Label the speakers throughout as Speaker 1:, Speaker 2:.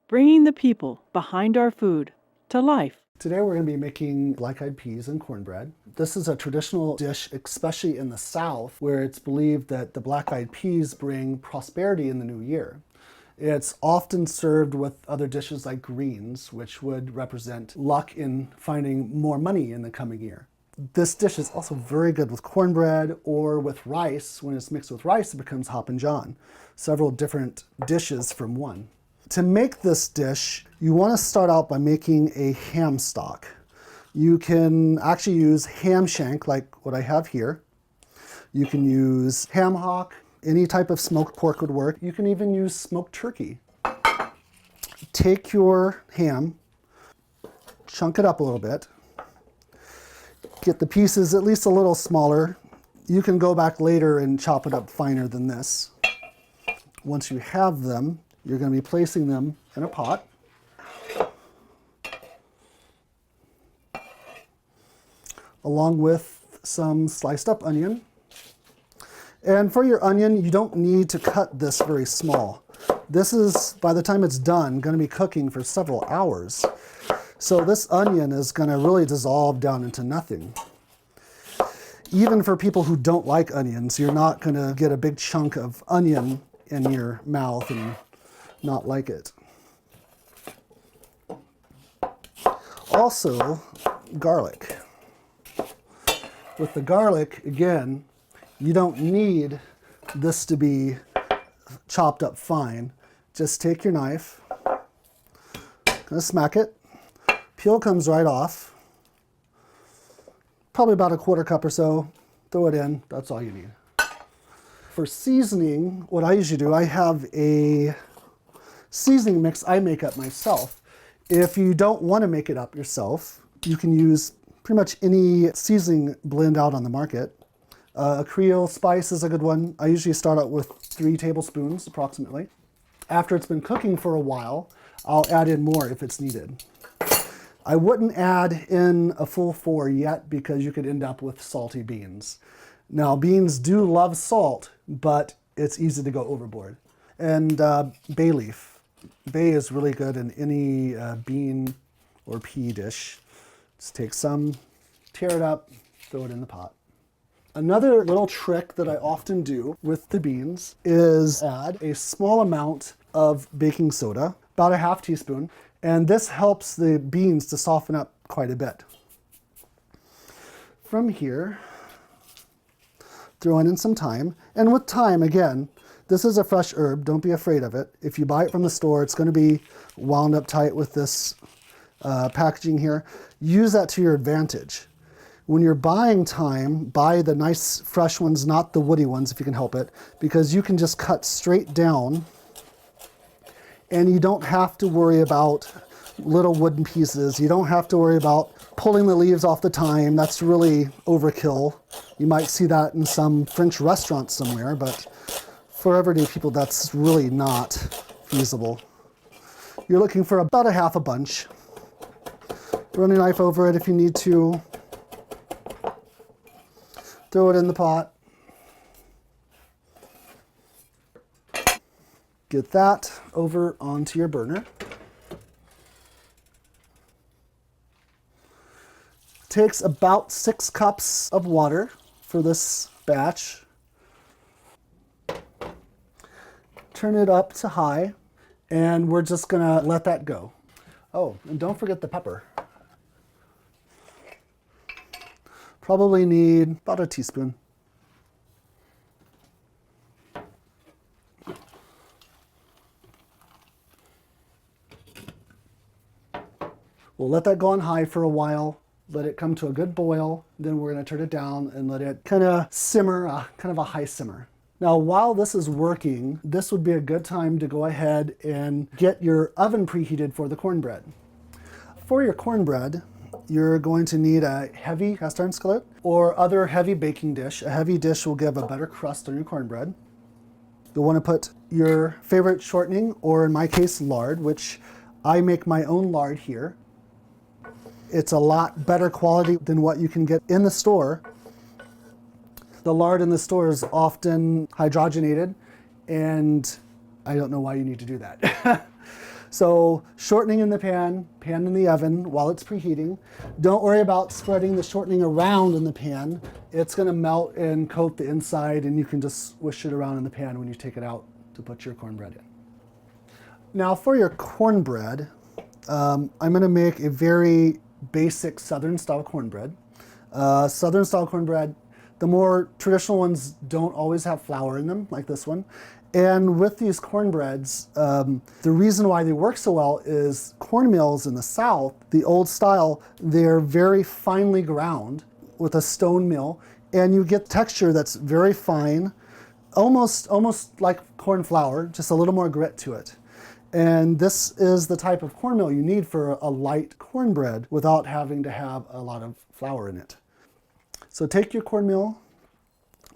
Speaker 1: bringing the people behind our food to life.
Speaker 2: Today we're going to be making black-eyed peas and cornbread. This is a traditional dish, especially in the South, where it's believed that the black-eyed peas bring prosperity in the new year. It's often served with other dishes like greens, which would represent luck in finding more money in the coming year. This dish is also very good with cornbread or with rice. When it's mixed with rice, it becomes Hop and John. Several different dishes from one. To make this dish, you want to start out by making a ham stock. You can actually use ham shank like what I have here. You can use ham hock, any type of smoked pork would work. You can even use smoked turkey. Take your ham, chunk it up a little bit, get the pieces at least a little smaller. You can go back later and chop it up finer than this. Once you have them, you're going to be placing them in a pot. Along with some sliced up onion. And for your onion, you don't need to cut this very small. This is, by the time it's done, going to be cooking for several hours. So this onion is going to really dissolve down into nothing. Even for people who don't like onions, you're not going to get a big chunk of onion in your mouth and not like it. Also, garlic. With the garlic, again, you don't need this to be chopped up fine. Just take your knife, gonna smack it. Peel comes right off. Probably about a quarter cup or so. Throw it in, that's all you need. For seasoning, what I usually do, I have a seasoning mix I make up myself. If you don't want to make it up yourself, you can use pretty much any seasoning blend out on the market. A Creole spice is a good one. I usually start out with 3 tablespoons approximately. After it's been cooking for a while, I'll add in more if it's needed. I wouldn't add in a full 4 yet because you could end up with salty beans. Now, beans do love salt, but it's easy to go overboard. And bay leaf. Bay is really good in any bean or pea dish. Just take some, tear it up, throw it in the pot. Another little trick that I often do with the beans is add a small amount of baking soda, about a half teaspoon, and this helps the beans to soften up quite a bit. From here, throw in some thyme, and with thyme, again, this is a fresh herb, don't be afraid of it. If you buy it from the store, it's going to be wound up tight with this packaging here. Use that to your advantage. When you're buying thyme, buy the nice fresh ones, not the woody ones if you can help it, because you can just cut straight down and you don't have to worry about little wooden pieces. You don't have to worry about pulling the leaves off the thyme. That's really overkill. You might see that in some French restaurants somewhere, but for everyday people, that's really not feasible. You're looking for about a half a bunch. Run your knife over it if you need to. Throw it in the pot. Get that over onto your burner. Takes about 6 cups of water for this batch. Turn it up to high, and we're just gonna let that go. Oh, and don't forget the pepper. Probably need about a teaspoon. We'll let that go on high for a while, let it come to a good boil, then we're gonna turn it down and let it kind of simmer, kind of a high simmer. Now, while this is working, this would be a good time to go ahead and get your oven preheated for the cornbread. For your cornbread, you're going to need a heavy cast iron skillet or other heavy baking dish. A heavy dish will give a better crust on your cornbread. You'll want to put your favorite shortening, or in my case, lard, which I make my own lard here. It's a lot better quality than what you can get in the store. The lard in the store is often hydrogenated, and I don't know why you need to do that. So shortening in the pan in the oven while it's preheating. Don't worry about spreading the shortening around in the pan. It's gonna melt and coat the inside, and you can just swish it around in the pan when you take it out to put your cornbread in. Now for your cornbread, I'm gonna make a very basic Southern style cornbread. Southern style cornbread, the more traditional ones don't always have flour in them, like this one. And with these cornbreads, the reason why they work so well is cornmeals in the South, the old style, they're very finely ground with a stone mill, and you get texture that's very fine, almost like corn flour, just a little more grit to it. And this is the type of cornmeal you need for a light cornbread without having to have a lot of flour in it. So take your cornmeal,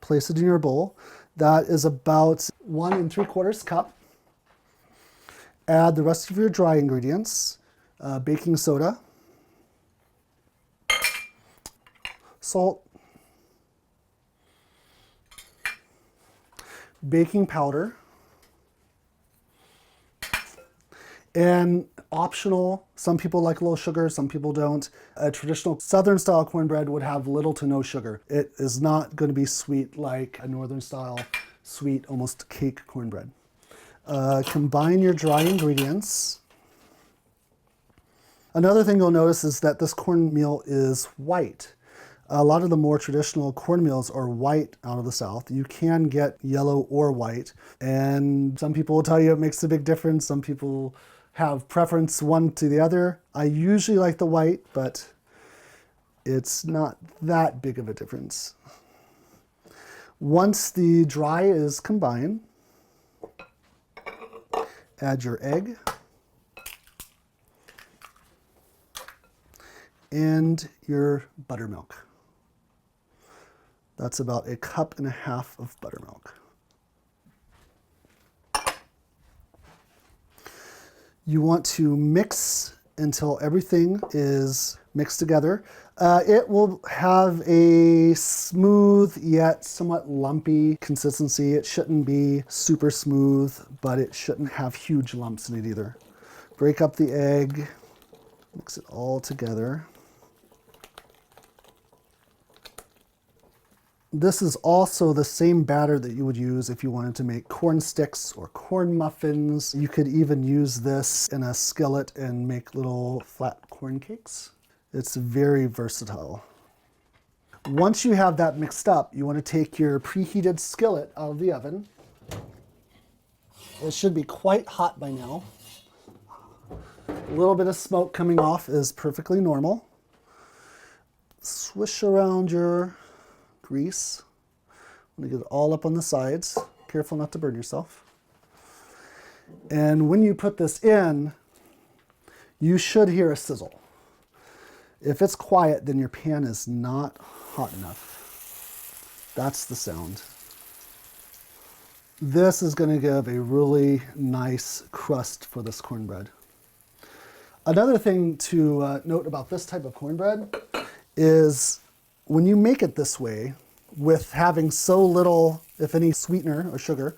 Speaker 2: place it in your bowl. That is about 1 3/4 cup. Add the rest of your dry ingredients, baking soda, salt, baking powder, and optional, some people like a little sugar, some people don't. A traditional Southern style cornbread would have little to no sugar. It is not going to be sweet like a Northern style, sweet, almost cake cornbread. Combine your dry ingredients. Another thing you'll notice is that this cornmeal is white. A lot of the more traditional cornmeals are white out of the South. You can get yellow or white, and some people will tell you it makes a big difference. Some people have preference one to the other. I usually like the white, but it's not that big of a difference. Once the dry is combined, add your egg and your buttermilk. That's about 1.5 cups of buttermilk. You want to mix until everything is mixed together. It will have a smooth yet somewhat lumpy consistency. It shouldn't be super smooth, but it shouldn't have huge lumps in it either. Break up the egg, mix it all together. This is also the same batter that you would use if you wanted to make corn sticks or corn muffins. You could even use this in a skillet and make little flat corn cakes. It's very versatile. Once you have that mixed up, you want to take your preheated skillet out of the oven. It should be quite hot by now. A little bit of smoke coming off is perfectly normal. Swish around your grease. I'm going to get it all up on the sides. Careful not to burn yourself. And when you put this in, you should hear a sizzle. If it's quiet, then your pan is not hot enough. That's the sound. This is going to give a really nice crust for this cornbread. Another thing to note about this type of cornbread is when you make it this way, with having so little, if any, sweetener or sugar,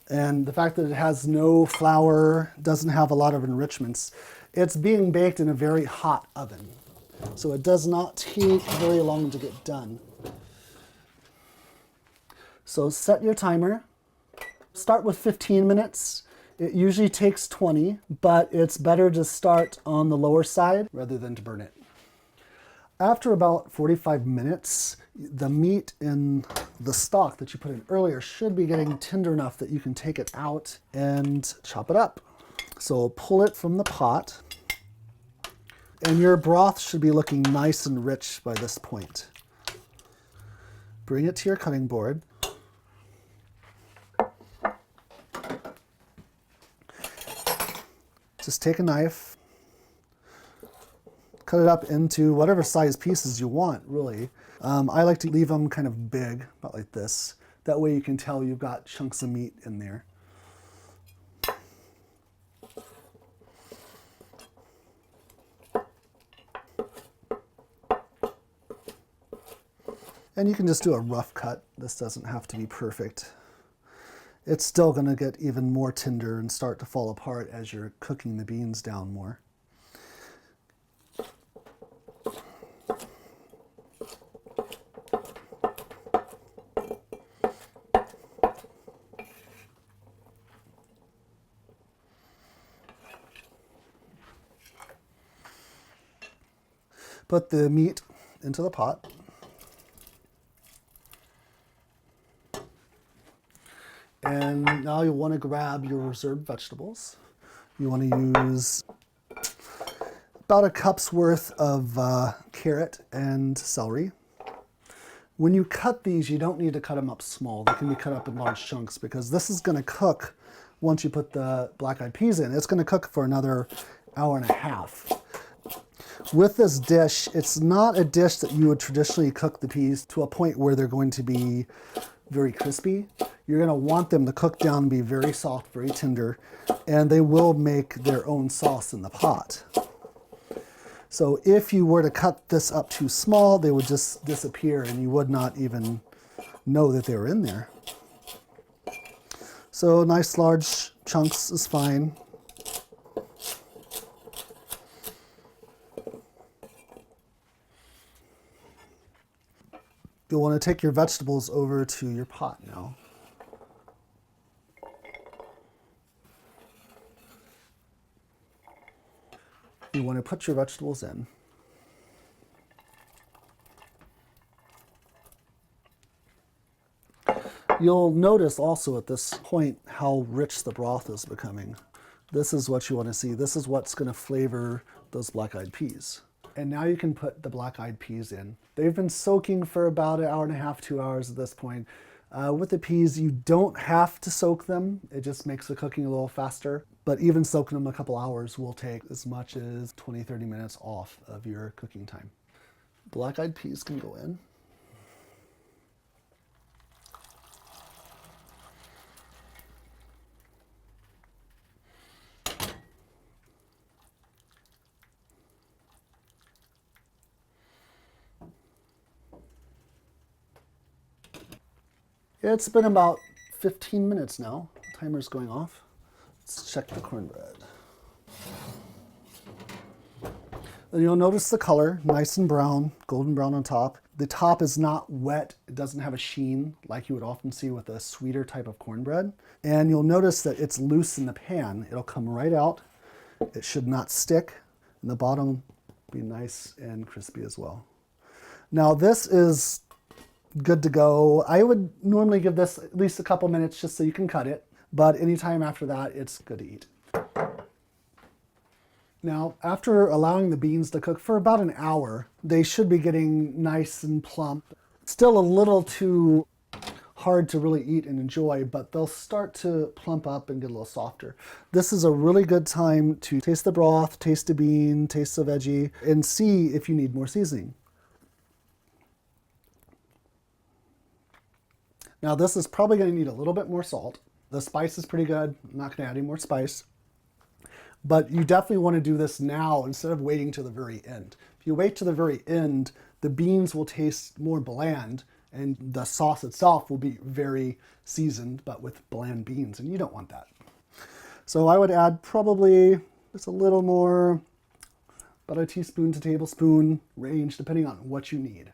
Speaker 2: and the fact that it has no flour, doesn't have a lot of enrichments, it's being baked in a very hot oven. So it does not take very long to get done. So set your timer. Start with 15 minutes. It usually takes 20, but it's better to start on the lower side rather than to burn it. After about 45 minutes, the meat in the stock that you put in earlier should be getting tender enough that you can take it out and chop it up. So pull it from the pot, and your broth should be looking nice and rich by this point. Bring it to your cutting board. Just take a knife, cut it up into whatever size pieces you want, really. I like to leave them kind of big, about like this. That way you can tell you've got chunks of meat in there. And you can just do a rough cut. This doesn't have to be perfect. it's still going to get even more tender and start to fall apart as you're cooking the beans down more. Put the meat into the pot. And now you'll want to grab your reserved vegetables. You want to use about a cup's worth of carrot and celery. When you cut these, you don't need to cut them up small. They can be cut up in large chunks because this is going to cook once you put the black-eyed peas in. It's going to cook for another hour and a half. With this dish, it's not a dish that you would traditionally cook the peas to a point where they're going to be very crispy. You're going to want them to cook down and be very soft, very tender, and they will make their own sauce in the pot. So if you were to cut this up too small, they would just disappear and you would not even know that they were in there. So nice large chunks is fine. You'll want to take your vegetables over to your pot now. You want to put your vegetables in. You'll notice also at this point how rich the broth is becoming. This is what you want to see. This is what's going to flavor those black-eyed peas. And now you can put the black-eyed peas in. They've been soaking for about an hour and a half, 2 hours at this point. With the peas, you don't have to soak them. It just makes the cooking a little faster. But even soaking them a couple hours will take as much as 20, 30 minutes off of your cooking time. Black-eyed peas can go in. It's been about 15 minutes now. The timer's going off. Let's check the cornbread. And you'll notice the color, nice and brown, golden brown on top. The top is not wet. It doesn't have a sheen like you would often see with a sweeter type of cornbread. And you'll notice that it's loose in the pan. It'll come right out. It should not stick. And the bottom will be nice and crispy as well. Now this is good to go. I would normally give this at least a couple minutes just so you can cut it, but anytime after that, it's good to eat. Now, after allowing the beans to cook for about an hour, they should be getting nice and plump. Still a little too hard to really eat and enjoy, but they'll start to plump up and get a little softer. This is a really good time to taste the broth, taste the bean, taste the veggie, and see if you need more seasoning. Now this is probably going to need a little bit more salt. The spice is pretty good. I'm not going to add any more spice. But you definitely want to do this now instead of waiting to the very end. If you wait to the very end, the beans will taste more bland and the sauce itself will be very seasoned, but with bland beans, and you don't want that. So I would add probably just a little more, about a teaspoon to tablespoon range, depending on what you need.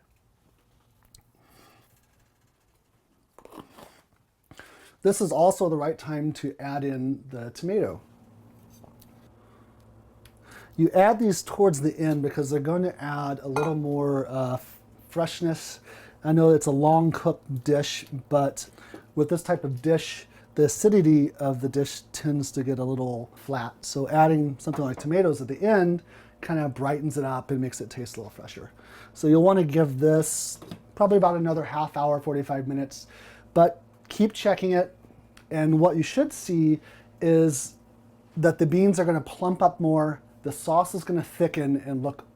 Speaker 2: This is also the right time to add in the tomato. You add these towards the end because they're going to add a little more freshness. I know it's a long cooked dish, but with this type of dish, the acidity of the dish tends to get a little flat. So adding something like tomatoes at the end kind of brightens it up and makes it taste a little fresher. So you'll want to give this probably about another half hour, 45 minutes, but keep checking it, and what you should see is that the beans are going to plump up more, the sauce is going to thicken and look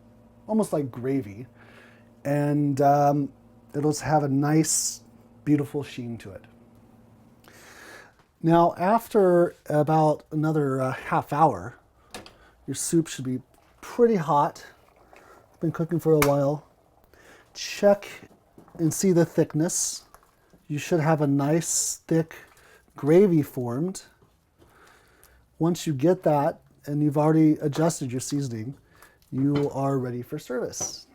Speaker 2: almost like gravy, and it'll have a nice, beautiful sheen to it. Now, after about another half hour, your soup should be pretty hot. It's been cooking for a while. Check and see the thickness. You should have a nice, thick, gravy formed. Once you get that and you've already adjusted your seasoning, you are ready for service.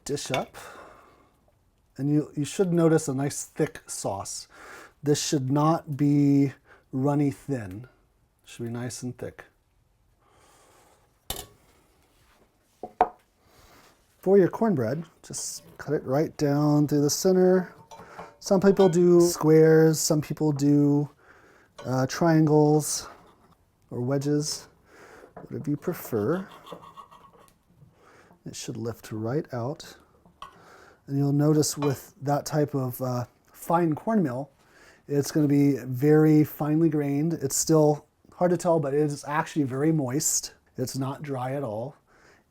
Speaker 2: Dish up. And you should notice a nice thick sauce. This should not be runny thin. It should be nice and thick. For your cornbread, just cut it right down through the center. Some people do squares, some people do triangles or wedges, whatever you prefer. It should lift right out. And you'll notice with that type of fine cornmeal, it's going to be very finely grained. It's still hard to tell, but it is actually very moist. It's not dry at all.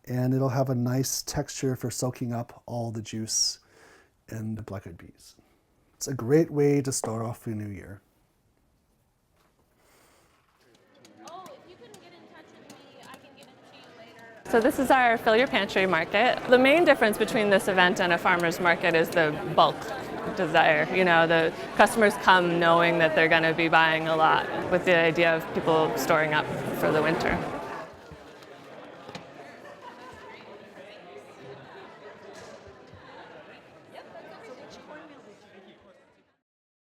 Speaker 2: And it'll have a nice texture for soaking up all the juice in the black-eyed peas. It's a great way to start off the new year.
Speaker 3: So this is our Fill Your Pantry market. The main difference between this event and a farmer's market is the bulk desire. You know, the customers come knowing that they're going to be buying a lot with the idea of people storing up for the winter.